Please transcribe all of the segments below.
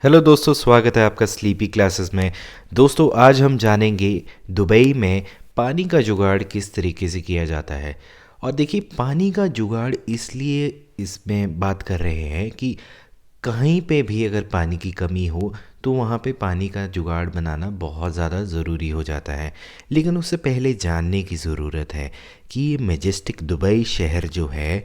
Hello दोस्तों, स्वागत है आपका स्लीपी क्लासेस में। दोस्तों, आज हम जानेंगे दुबई में पानी का जुगाड़ किस तरीके से किया जाता है। और देखिए, पानी का जुगाड़ इसलिए इसमें बात कर रहे हैं कि कहीं पे भी अगर पानी की कमी हो तो वहाँ पे पानी का जुगाड़ बनाना बहुत ज़्यादा ज़रूरी हो जाता है। लेकिन उससे पहले जानने की ज़रूरत है कि ये मेजेस्टिक दुबई शहर जो है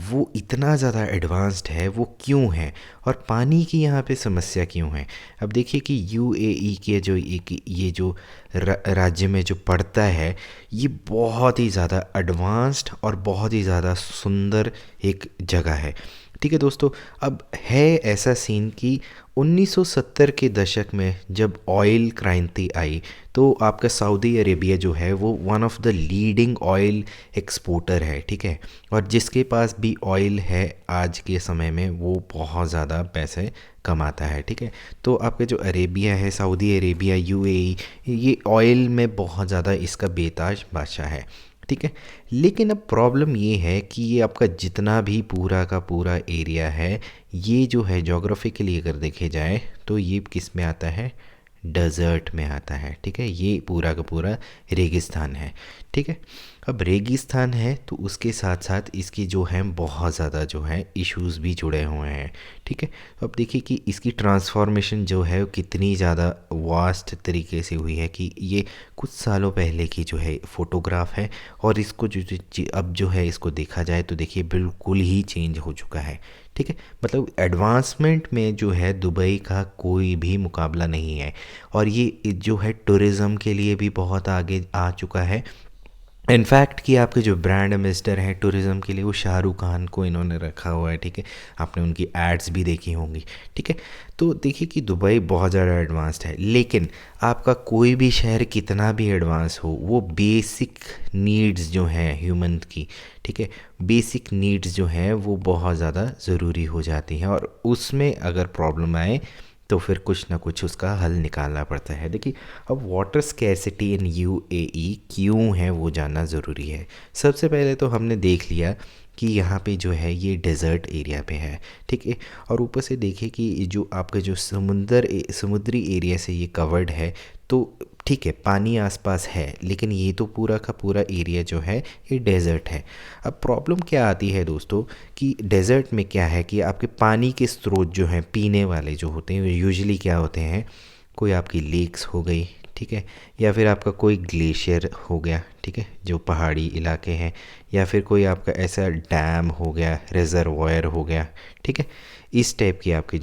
वो इतना ज़्यादा एडवांस्ड है, वो क्यों है और पानी की यहाँ पे समस्या क्यों है। अब देखिए कि यूएई के जो एक ये जो राज्य में जो पड़ता है, ये बहुत ही ज़्यादा एडवांस्ड और बहुत ही ज़्यादा सुंदर एक जगह है। ठीक है दोस्तों, अब है ऐसा सीन कि 1970 के दशक में जब ऑयल क्रांति आई तो आपका सऊदी अरेबिया जो है वो one of the leading oil exporter है। ठीक है, और जिसके पास भी ऑयल है आज के समय में वो बहुत ज़्यादा पैसे कमाता है। ठीक है, तो आपका जो अरेबिया है, सऊदी अरेबिया, यूएई, ये ऑयल में बहुत ज़्यादा इसका बेताज बादशाह है। ठीक है, लेकिन अब प्रॉब्लम ये है कि ये आपका जितना भी पूरा का पूरा एरिया है, ये जो है जोग्राफिकली अगर देखे जाए तो ये किस में आता है, डेजर्ट में आता है। ठीक है, ये पूरा का पूरा रेगिस्तान है। ठीक है, अब रेगिस्तान है तो उसके साथ साथ इसकी जो है बहुत ज़्यादा जो है इश्यूज़ भी जुड़े हुए हैं। ठीक है, तो अब देखिए कि इसकी ट्रांसफॉर्मेशन जो है वो कितनी ज़्यादा वास्ट तरीके से हुई है कि ये कुछ सालों पहले की जो है फ़ोटोग्राफ है और इसको अब जो है इसको देखा जाए तो देखिए बिल्कुल ही चेंज हो चुका है। ठीक है, मतलब एडवांसमेंट में जो है दुबई का कोई भी मुकाबला नहीं है और ये जो है टूरिज़्म के लिए भी बहुत आगे आ चुका है। इनफैक्ट कि आपके जो ब्रांड एम्बेसडर हैं टूरिज़्म के लिए वो शाहरुख खान को इन्होंने रखा हुआ है। ठीक है, आपने उनकी एड्स भी देखी होंगी। ठीक है, तो देखिए कि दुबई बहुत ज़्यादा एडवांस्ड है, लेकिन आपका कोई भी शहर कितना भी एडवांस हो, वो बेसिक नीड्स जो हैं ह्यूमन की, ठीक है, बेसिक नीड्स जो हैं वो बहुत ज़्यादा ज़रूरी हो जाती हैं और उसमें अगर प्रॉब्लम आए तो फिर कुछ ना कुछ उसका हल निकालना पड़ता है। देखिए, अब वाटर स्कैर्सिटी इन यूएई क्यों है वो जानना ज़रूरी है। सबसे पहले तो हमने देख लिया कि यहाँ पे जो है ये डेज़र्ट एरिया पे है। ठीक है, और ऊपर से देखिए कि जो आपका जो समुद्री एरिया से ये कवर्ड है, तो ठीक है पानी आसपास है, लेकिन ये तो पूरा का पूरा एरिया जो है ये डेज़र्ट है। अब प्रॉब्लम क्या आती है दोस्तों कि डेज़र्ट में क्या है कि आपके पानी के स्रोत जो हैं पीने वाले जो होते हैं यूजुअली क्या होते हैं, कोई आपकी लेक्स हो गई, ठीक है, या फिर आपका कोई ग्लेशियर हो गया, ठीक है, जो पहाड़ी इलाके हैं, या फिर कोई आपका ऐसा डैम हो गया, रिजर्वायर हो गया। ठीक है, इस टाइप की आपकी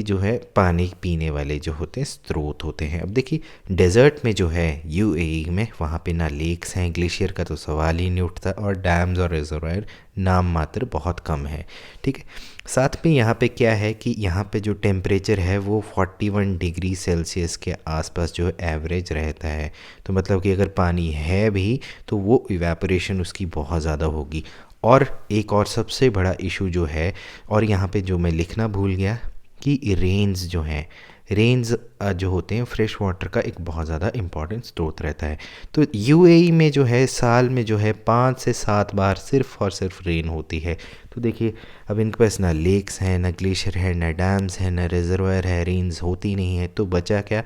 जो है पानी पीने वाले जो होते हैं स्रोत होते हैं। अब देखिए डेजर्ट में जो है यूएई में वहाँ पे ना लेक्स हैं, ग्लेशियर का तो सवाल ही नहीं उठता, और डैम्स और रिजर्वायर नाम मात्र बहुत कम है। ठीक है, साथ में यहाँ पे क्या है कि यहाँ पे जो टेम्परेचर है वो 41 डिग्री सेल्सियस के आसपास जो एवरेज रहता है। तो मतलब कि अगर पानी है भी तो वो इवेपोरेशन उसकी बहुत ज़्यादा होगी। और एक और सबसे बड़ा इशू जो है, और यहाँ पे जो मैं लिखना भूल गया कि रेन्स जो हैं, रेन्स जो होते हैं फ्रेश वाटर का एक बहुत ज़्यादा इम्पॉर्टेंट स्रोत रहता है। तो यूएई में जो है साल में जो है 5 से 7 बार सिर्फ और सिर्फ रेन होती है। तो देखिए, अब इनके पास ना लेक्स हैं, ना ग्लेशियर है, ना डैम्स हैं, ना रिजर्वायर है, रेन्स होती नहीं है, तो बचा क्या,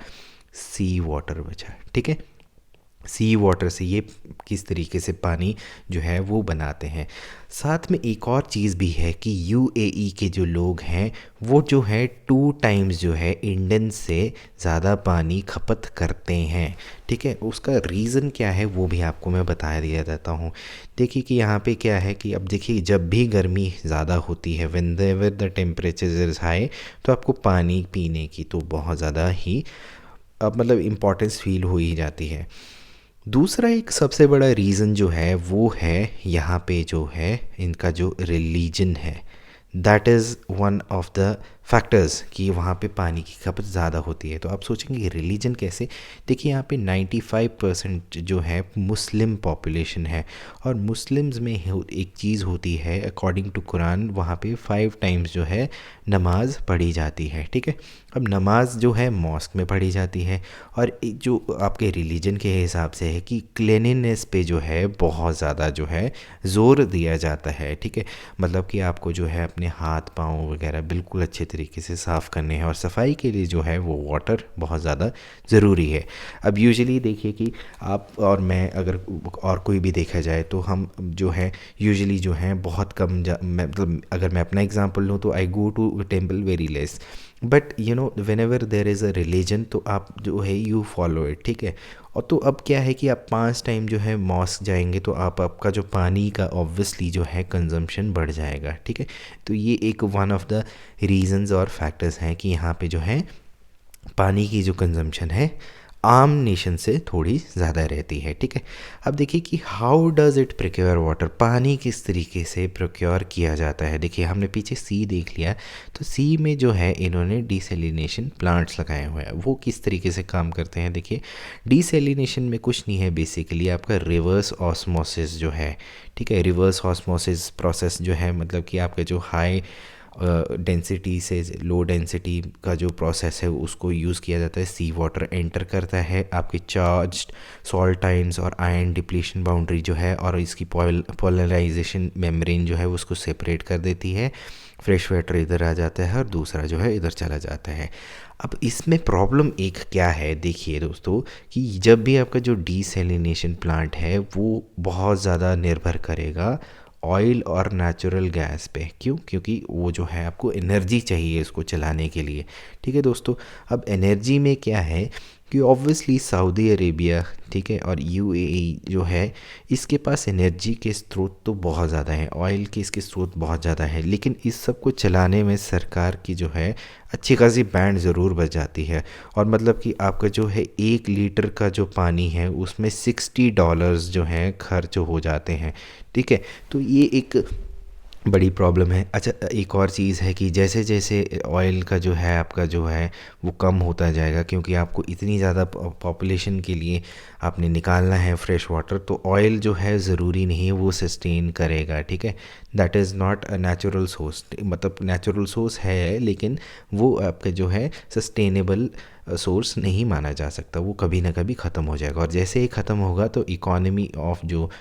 सी वाटर बचा। ठीक है, सी वाटर से ये किस तरीके से पानी जो है वो बनाते हैं। साथ में एक और चीज़ भी है कि यूएई के जो लोग हैं वो जो है 2 टाइम्स जो है इंडियन से ज़्यादा पानी खपत करते हैं। ठीक है, उसका रीज़न क्या है वो भी आपको मैं बता दिया जाता हूँ। देखिए कि यहाँ पे क्या है कि अब देखिए जब भी गर्मी ज़्यादा होती है, when the temperature is high, तो आपको पानी पीने की तो बहुत ज़्यादा ही अब मतलब इम्पोर्टेंस फील हो ही जाती है। दूसरा एक सबसे बड़ा रीज़न जो है वो है यहाँ पे जो है इनका जो रिलीजन है, that is one of the factors कि वहाँ पे पानी की खपत ज़्यादा होती है। तो आप सोचेंगे रिलीजन कैसे। देखिए यहाँ पे 95% जो है मुस्लिम पॉपुलेशन है, और मुस्लिम्स में एक चीज़ होती है अकॉर्डिंग टू कुरान, वहाँ पे 5 टाइम्स जो है नमाज पढ़ी जाती है। ठीक है, अब नमाज जो है मॉस्क में पढ़ी जाती है, और एक जो आपके रिलीजन के हिसाब से है कि क्लीनिनेस पे जो है बहुत ज़्यादा जो है ज़ोर दिया जाता है। ठीक है, मतलब कि आपको जो है अपने हाथ पाँव वगैरह बिल्कुल अच्छे तरीके तरीके से साफ़ करने हैं, और सफाई के लिए जो है वो वाटर बहुत ज़्यादा ज़रूरी है। अब यूजुअली देखिए कि आप और मैं, अगर और कोई भी देखा जाए, तो हम जो है यूजुअली जो है बहुत कम मतलब अगर मैं अपना एग्जांपल लूँ तो I go to temple very less, but you know whenever there is a religion तो आप जो है यू फॉलो इट, ठीक है। और तो अब क्या है कि आप 5 टाइम जो है मॉस्क जाएंगे तो आपका जो पानी का ऑब्वियसली जो है कंजम्पशन बढ़ जाएगा, ठीक है। तो ये एक वन ऑफ द रीजंस और फैक्टर्स हैं कि यहाँ पे जो है पानी की जो कंजम्पशन है आम नेशन से थोड़ी ज़्यादा रहती है, ठीक है। अब देखिए कि how does it procure water, पानी किस तरीके से प्रोक्योर किया जाता है। देखिए हमने पीछे सी देख लिया, तो सी में जो है इन्होंने डिसैलिनेशन प्लांट्स लगाए हुए हैं। वो किस तरीके से काम करते हैं, देखिए डिसैलिनेशन में कुछ नहीं है, बेसिकली आपका रिवर्स ऑस्मोसिस जो है, ठीक है। रिवर्स ऑस्मोसिस प्रोसेस जो है मतलब कि आपके जो हाई डेंसिटी से लो डेंसिटी का जो प्रोसेस है उसको यूज़ किया जाता है। सी वाटर एंटर करता है आपके चार्ज्ड सॉल्टाइंस और आयरन डिप्लीशन बाउंड्री जो है, और इसकी पोलराइजेशन मेम्ब्रेन जो है उसको सेपरेट कर देती है। फ्रेश वाटर इधर आ जाता है और दूसरा जो है इधर चला जाता है। अब इसमें प्रॉब्लम एक क्या है, देखिए दोस्तों कि जब भी आपका जो डिसैलिनेशन प्लांट है वो बहुत ज़्यादा निर्भर करेगा ऑयल और नेचुरल गैस पे। क्यों? क्योंकि वो जो है आपको एनर्जी चाहिए इसको चलाने के लिए, ठीक है दोस्तों। अब एनर्जी में क्या है कि ऑब्वियसली सऊदी अरेबिया, ठीक है, और यूएई जो है इसके पास एनर्जी के स्रोत तो बहुत ज़्यादा हैं, ऑयल के इसके स्रोत बहुत ज़्यादा हैं, लेकिन इस सब को चलाने में सरकार की जो है अच्छी खासी बैंड ज़रूर बच जाती है। और मतलब कि आपका जो है 1 लीटर का जो पानी है उसमें $60 जो हैं खर्च हो जाते हैं, ठीक है। तो ये एक बड़ी प्रॉब्लम है। अच्छा, एक और चीज़ है कि जैसे जैसे ऑयल का जो है आपका जो है वो कम होता जाएगा, क्योंकि आपको इतनी ज़्यादा पॉपुलेशन के लिए आपने निकालना है फ्रेश वाटर, तो ऑयल जो है ज़रूरी नहीं है वो सस्टेन करेगा, ठीक है। That is not a natural source, मतलब नेचुरल सोर्स है लेकिन वो आपका जो है सस्टेनेबल सोर्स नहीं माना जा सकता, वो कभी ना कभी ख़त्म हो जाएगा। और जैसे ही ख़त्म होगा तो इकोनॉमी ऑफ जो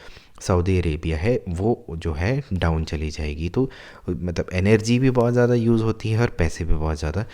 सऊदी अरेबिया है वो जो है डाउन चली जाएगी। तो मतलब एनर्जी भी बहुत ज़्यादा यूज़ होती है और पैसे भी बहुत ज़्यादा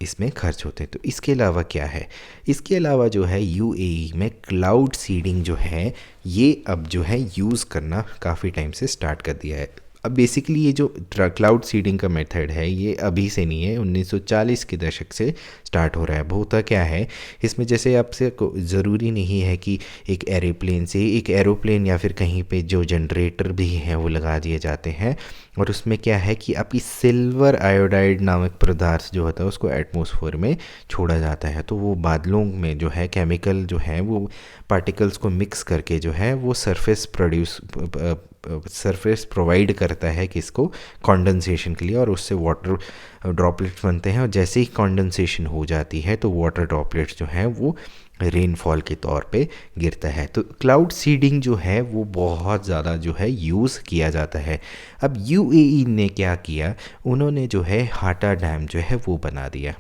इसमें खर्च होते हैं। तो इसके अलावा क्या है, इसके अलावा जो है यूएई में क्लाउड सीडिंग जो है ये अब जो है यूज़ करना काफ़ी टाइम से स्टार्ट कर दिया है। अब बेसिकली ये जो क्लाउड सीडिंग का मेथड है ये अभी से नहीं है, 1940 के दशक से स्टार्ट हो रहा है। होता क्या है इसमें, जैसे आपसे ज़रूरी नहीं है कि एक एरोप्लेन से एक एरोप्लेन या फिर कहीं पे जो जनरेटर भी हैं वो लगा दिए जाते हैं, और उसमें क्या है कि आपकी सिल्वर आयोडाइड नामक पदार्थ जो होता है उसको एटमॉस्फेयर में छोड़ा जाता है। तो वो बादलों में जो है केमिकल जो है वो पार्टिकल्स को मिक्स करके जो है वो सरफेस प्रोवाइड करता है किसको, कंडेंसेशन के लिए, और उससे वाटर ड्रॉपलेट्स बनते हैं। और जैसे ही कंडेंसेशन हो जाती है तो वाटर ड्रॉपलेट्स जो हैं वो रेनफॉल के तौर पे गिरता है। तो क्लाउड सीडिंग जो है वो बहुत ज़्यादा जो है यूज़ किया जाता है। अब यूएई ने क्या किया, उन्होंने जो है हाटा डैम जो है वो बना दिया,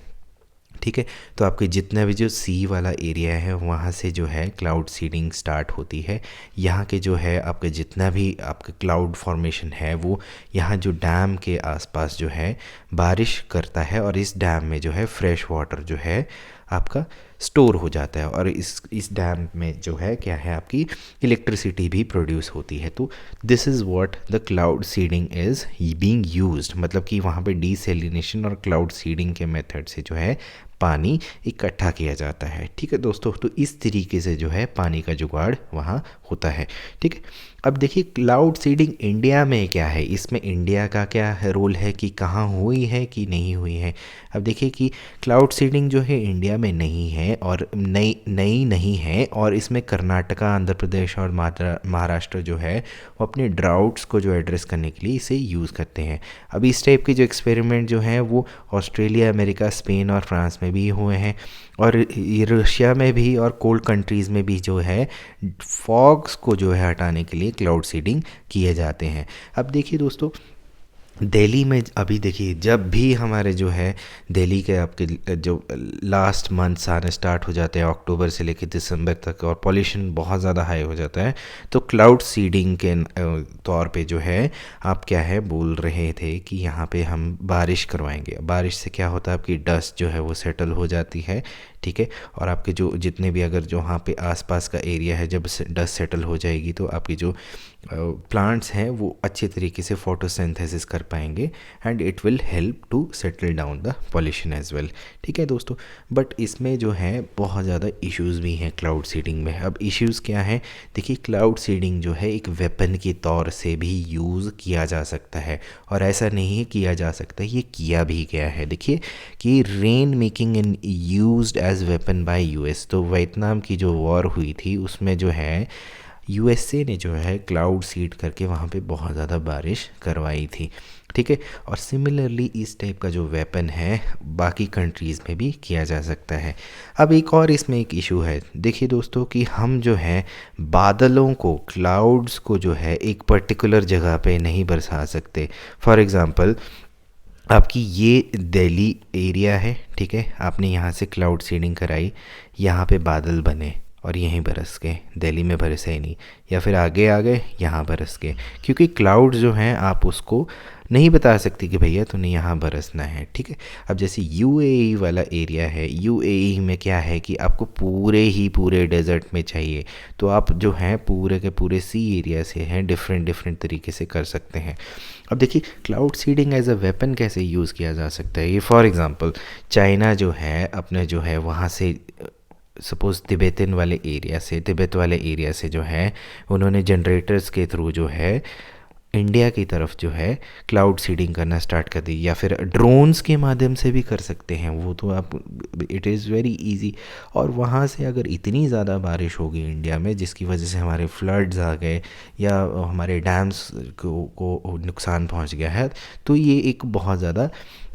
ठीक है। तो आपके जितना भी जो सी वाला एरिया है वहाँ से जो है क्लाउड सीडिंग स्टार्ट होती है। यहाँ के जो है आपके जितना भी आपका क्लाउड फॉर्मेशन है वो यहाँ जो डैम के आसपास जो है बारिश करता है, और इस डैम में जो है फ्रेश वाटर जो है आपका स्टोर हो जाता है, और इस डैम में जो है क्या है आपकी इलेक्ट्रिसिटी भी प्रोड्यूस होती है। तो this is what the cloud seeding is being used, मतलब कि वहाँ पे डिसैलिनेशन और क्लाउड सीडिंग के मेथड से जो है पानी इकट्ठा किया जाता है, ठीक है दोस्तों। तो इस तरीके से जो है पानी का जुगाड़ वहाँ होता है, ठीक है। अब देखिए क्लाउड सीडिंग इंडिया में क्या है, इसमें इंडिया का क्या रोल है कि कहाँ हुई है कि नहीं हुई है। अब देखिए कि क्लाउड सीडिंग जो है इंडिया में नहीं है और नई नहीं है, और इसमें कर्नाटका, आंध्र प्रदेश और महाराष्ट्र जो है वो अपने ड्राउट्स को जो एड्रेस करने के लिए इसे यूज़ करते हैं। अब इस टाइप के जो एक्सपेरिमेंट जो हैं वो ऑस्ट्रेलिया, अमेरिका, स्पेन और फ्रांस में भी हुए हैं, और रशिया में भी और कोल्ड कंट्रीज़ में भी जो है फॉग्स को जो है हटाने के लिए क्लाउड सीडिंग किए जाते हैं। अब देखिए दोस्तों दिल्ली में अभी देखिए, जब भी हमारे जो है दिल्ली के आपके जो लास्ट मंथ्स आने स्टार्ट हो जाते हैं अक्टूबर से लेकर दिसंबर तक, और पॉल्यूशन बहुत ज़्यादा हाई हो जाता है, तो क्लाउड सीडिंग के तौर पे जो है आप क्या है बोल रहे थे कि यहाँ पे हम बारिश करवाएंगे। बारिश से क्या होता है, आपकी डस्ट जो है वो सेटल हो जाती है, ठीक है। और आपके जो जितने भी अगर जो वहाँ पे आसपास का एरिया है, जब डस्ट सेटल हो जाएगी तो आपकी जो प्लांट्स हैं वो अच्छे तरीके से फोटोसिंथेसिस कर पाएंगे, and it will help to settle down the pollution as well, ठीक है दोस्तों। बट इसमें जो है बहुत ज़्यादा इश्यूज़ भी हैं क्लाउड सीडिंग में। अब इश्यूज़ क्या हैं, देखिए क्लाउड सीडिंग जो है एक वेपन के तौर से भी यूज़ किया जा सकता है, और ऐसा नहीं है किया जा सकता, ये किया भी गया है। देखिए कि rain making in used as weapon by US, तो वियतनाम की जो वॉर हुई थी उसमें जो है यूएसए ने जो है क्लाउड सीड करके वहाँ पे बहुत ज़्यादा बारिश करवाई थी, ठीक है। और सिमिलरली इस टाइप का जो वेपन है बाकी कंट्रीज़ में भी किया जा सकता है। अब एक और इसमें एक इशू है, देखिए दोस्तों कि हम जो है बादलों को, क्लाउड्स को जो है एक पर्टिकुलर जगह पे नहीं बरसा सकते। फॉर एग्ज़ाम्पल आपकी ये दिल्ली एरिया है, ठीक है, आपने यहाँ से क्लाउड सीडिंग कराई, यहाँ पे बादल बने और यहीं बरस गए, दिल्ली में बरसे ही नहीं, या फिर आगे आ गए यहाँ बरस गए, क्योंकि क्लाउड जो हैं आप उसको नहीं बता सकती कि भैया तूने यहाँ बरसना है, ठीक है। अब जैसे यूएई वाला एरिया है, यूएई में क्या है कि आपको पूरे डेजर्ट में चाहिए, तो आप जो हैं पूरे के पूरे सी एरिया से हैं डिफरेंट डिफरेंट तरीके से कर सकते हैं। अब देखिए cloud seeding as a weapon कैसे यूज़ किया जा सकता है, ये फॉर एग्ज़ाम्पल चाइना जो है अपने जो है वहाँ से सपोज़ तिब्बत वाले एरिया से जो है उन्होंने जनरेटर्स के थ्रू जो है इंडिया की तरफ जो है क्लाउड सीडिंग करना स्टार्ट कर दी, या फिर ड्रोन्स के माध्यम से भी कर सकते हैं वो तो आप, इट इज़ वेरी इजी। और वहाँ से अगर इतनी ज़्यादा बारिश होगी इंडिया में जिसकी वजह से हमारे फ्लड्स आ गए या हमारे डैम्स को नुकसान पहुँच गया है, तो ये एक बहुत ज़्यादा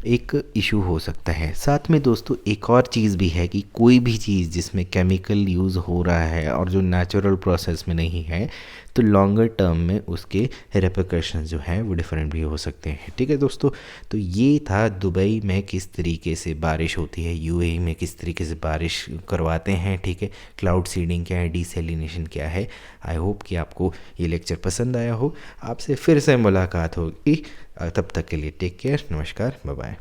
एक इशू हो सकता है। साथ में दोस्तों एक और चीज़ भी है कि कोई भी चीज़ जिसमें केमिकल यूज़ हो रहा है और जो नेचुरल प्रोसेस में नहीं है, तो लॉन्गर टर्म में उसके रेperकशंस जो हैं वो डिफरेंट भी हो सकते हैं, ठीक है दोस्तों। तो ये था दुबई में किस तरीके से बारिश होती है, यूएई में किस तरीके से बारिश करवाते हैं, ठीक है। क्लाउड सीडिंग क्या है, डिसैलिनेशन क्या है। आई होप कि आपको ये लेक्चर पसंद आया हो। आपसे फिर से मुलाकात होगी, तब तक के लिए टेक केयर, नमस्कार, बाय बाय।